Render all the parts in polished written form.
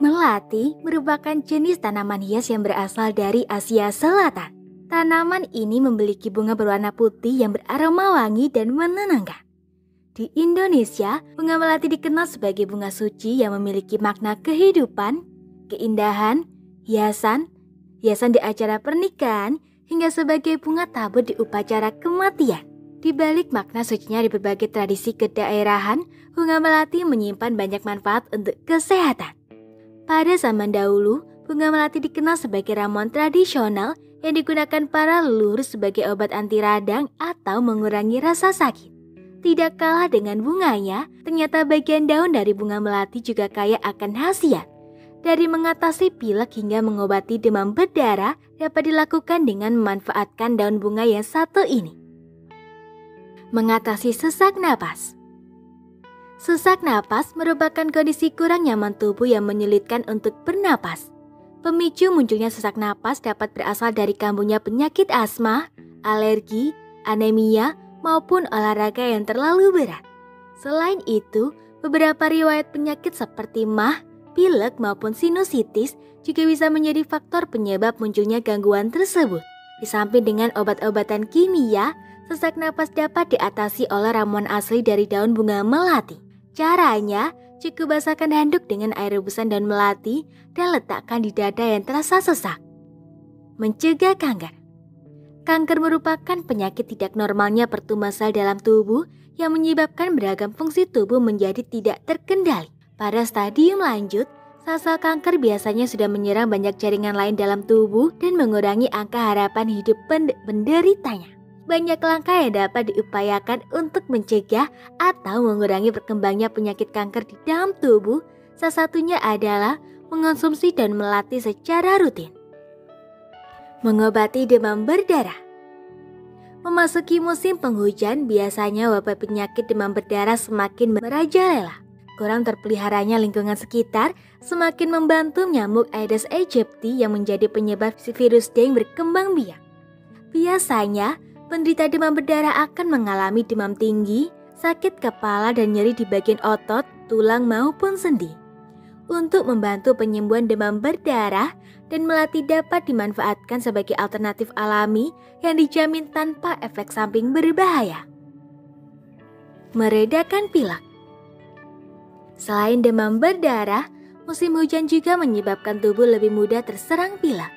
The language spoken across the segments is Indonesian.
Melati merupakan jenis tanaman hias yang berasal dari Asia Selatan. Tanaman ini memiliki bunga berwarna putih yang beraroma wangi dan menenangkan. Di Indonesia, bunga melati dikenal sebagai bunga suci yang memiliki makna kehidupan, keindahan, hiasan di acara pernikahan, hingga sebagai bunga tabur di upacara kematian. Di balik makna sucinya di berbagai tradisi kedaerahan, bunga melati menyimpan banyak manfaat untuk kesehatan. Pada zaman dahulu, bunga melati dikenal sebagai ramuan tradisional yang digunakan para leluhur sebagai obat anti radang atau mengurangi rasa sakit. Tidak kalah dengan bunganya, ternyata bagian daun dari bunga melati juga kaya akan khasiat. Dari mengatasi pilek hingga mengobati demam berdarah dapat dilakukan dengan memanfaatkan daun bunga yang satu ini. Mengatasi sesak napas. Sesak napas merupakan kondisi kurang nyaman tubuh yang menyulitkan untuk bernapas. Pemicu munculnya sesak napas dapat berasal dari kambuhnya penyakit asma, alergi, anemia, maupun olahraga yang terlalu berat. Selain itu, beberapa riwayat penyakit seperti mah, pilek maupun sinusitis juga bisa menjadi faktor penyebab munculnya gangguan tersebut. Di samping dengan obat-obatan kimia, sesak napas dapat diatasi oleh ramuan asli dari daun bunga melati. Caranya, cukup basahkan handuk dengan air rebusan daun melati dan letakkan di dada yang terasa sesak. Mencegah kanker. Kanker merupakan penyakit tidak normalnya pertumbuhan sel dalam tubuh yang menyebabkan beragam fungsi tubuh menjadi tidak terkendali. Pada stadium lanjut, sel-sel kanker biasanya sudah menyerang banyak jaringan lain dalam tubuh dan mengurangi angka harapan hidup penderitanya. Banyak langkah yang dapat diupayakan untuk mencegah atau mengurangi berkembangnya penyakit kanker di dalam tubuh. Salah satunya adalah mengonsumsi daun melati secara rutin. Mengobati demam berdarah. Memasuki musim penghujan, biasanya wabah penyakit demam berdarah semakin merajalela. Kurang terpeliharanya lingkungan sekitar semakin membantu nyamuk Aedes aegypti yang menjadi penyebab virus dengue berkembang biak. Biasanya, penderita demam berdarah akan mengalami demam tinggi, sakit kepala dan nyeri di bagian otot, tulang maupun sendi. Untuk membantu penyembuhan demam berdarah, dan melati dapat dimanfaatkan sebagai alternatif alami yang dijamin tanpa efek samping berbahaya. Meredakan pilek. Selain demam berdarah, musim hujan juga menyebabkan tubuh lebih mudah terserang pilek.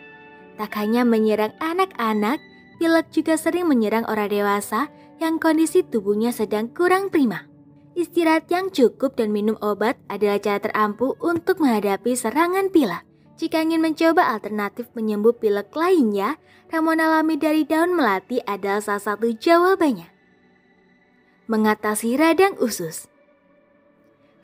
Tak hanya menyerang anak-anak, pilek juga sering menyerang orang dewasa yang kondisi tubuhnya sedang kurang prima. Istirahat yang cukup dan minum obat adalah cara terampuh untuk menghadapi serangan pilek. Jika ingin mencoba alternatif penyembuh pilek lainnya, ramuan alami dari daun melati adalah salah satu jawabannya. Mengatasi radang usus.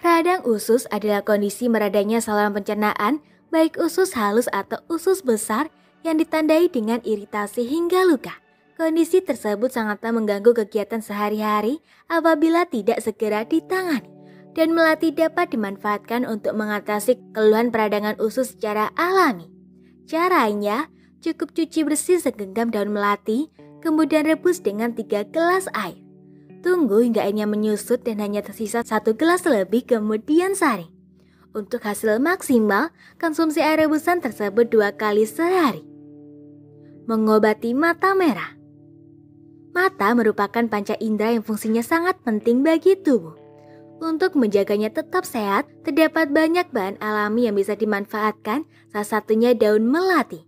Radang usus adalah kondisi meradanya saluran pencernaan, baik usus halus atau usus besar, yang ditandai dengan iritasi hingga luka. Kondisi tersebut sangatlah mengganggu kegiatan sehari-hari apabila tidak segera ditangani, dan melati dapat dimanfaatkan untuk mengatasi keluhan peradangan usus secara alami. Caranya, cukup cuci bersih segenggam daun melati, kemudian rebus dengan 3 gelas air. Tunggu hingga airnya menyusut dan hanya tersisa 1 gelas lebih, kemudian saring. Untuk hasil maksimal, konsumsi air rebusan tersebut 2 kali sehari. Mengobati mata merah. Mata merupakan panca indera yang fungsinya sangat penting bagi tubuh. Untuk menjaganya tetap sehat, terdapat banyak bahan alami yang bisa dimanfaatkan, salah satunya daun melati.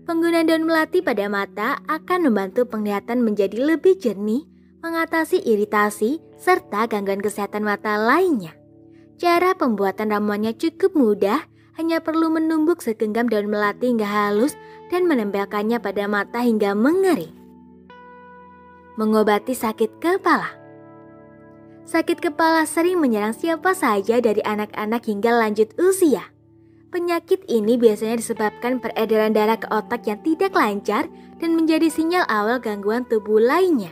Penggunaan daun melati pada mata akan membantu penglihatan menjadi lebih jernih, mengatasi iritasi, serta gangguan kesehatan mata lainnya. Cara pembuatan ramuannya cukup mudah, hanya perlu menumbuk segenggam daun melati hingga halus dan menempelkannya pada mata hingga mengering. Mengobati sakit kepala. Sakit kepala sering menyerang siapa saja dari anak-anak hingga lanjut usia. Penyakit ini biasanya disebabkan peredaran darah ke otak yang tidak lancar dan menjadi sinyal awal gangguan tubuh lainnya.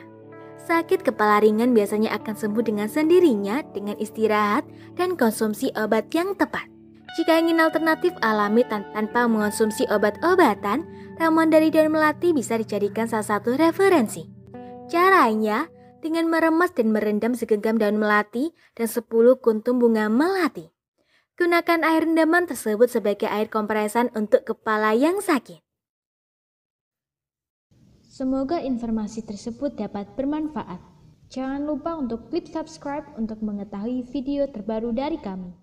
Sakit kepala ringan biasanya akan sembuh dengan sendirinya dengan istirahat dan konsumsi obat yang tepat. Jika ingin alternatif alami tanpa mengonsumsi obat-obatan, ramuan dari daun melati bisa dijadikan salah satu referensi. Caranya, dengan meremas dan merendam segenggam daun melati dan 10 kuntum bunga melati. Gunakan air rendaman tersebut sebagai air kompresan untuk kepala yang sakit. Semoga informasi tersebut dapat bermanfaat. Jangan lupa untuk klik subscribe untuk mengetahui video terbaru dari kami.